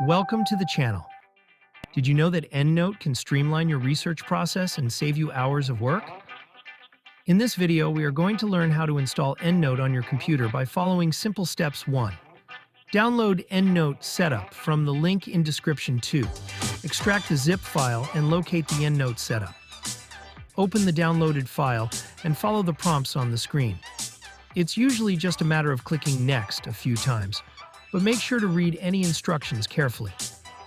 Welcome to the channel. Did you know that EndNote can streamline your research process and save you hours of work? In this video, we are going to learn how to install EndNote on your computer by following simple steps. 1. Download EndNote Setup from the link in description. 2. Extract the zip file and locate the EndNote setup. Open the downloaded file and follow the prompts on the screen. It's usually just a matter of clicking Next a few times, but make sure to read any instructions carefully.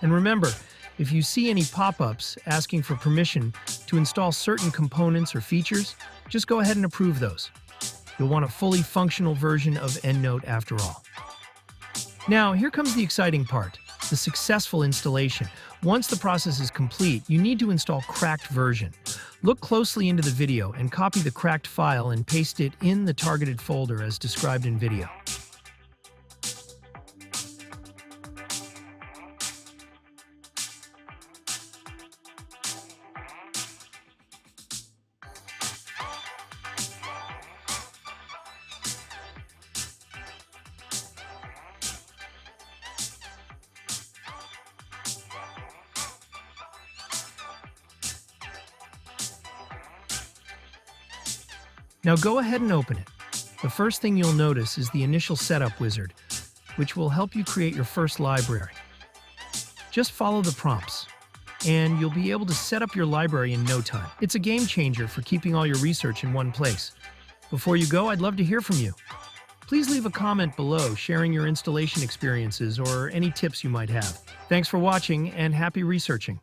And remember, if you see any pop-ups asking for permission to install certain components or features, just go ahead and approve those. You'll want a fully functional version of EndNote after all. Now, here comes the exciting part, the successful installation. Once the process is complete, you need to install cracked version. Look closely into the video and copy the cracked file and paste it in the targeted folder as described in video. Now go ahead and open it. The first thing you'll notice is the initial setup wizard, which will help you create your first library. Just follow the prompts, and you'll be able to set up your library in no time. It's a game changer for keeping all your research in one place. Before you go, I'd love to hear from you. Please leave a comment below sharing your installation experiences or any tips you might have. Thanks for watching and happy researching.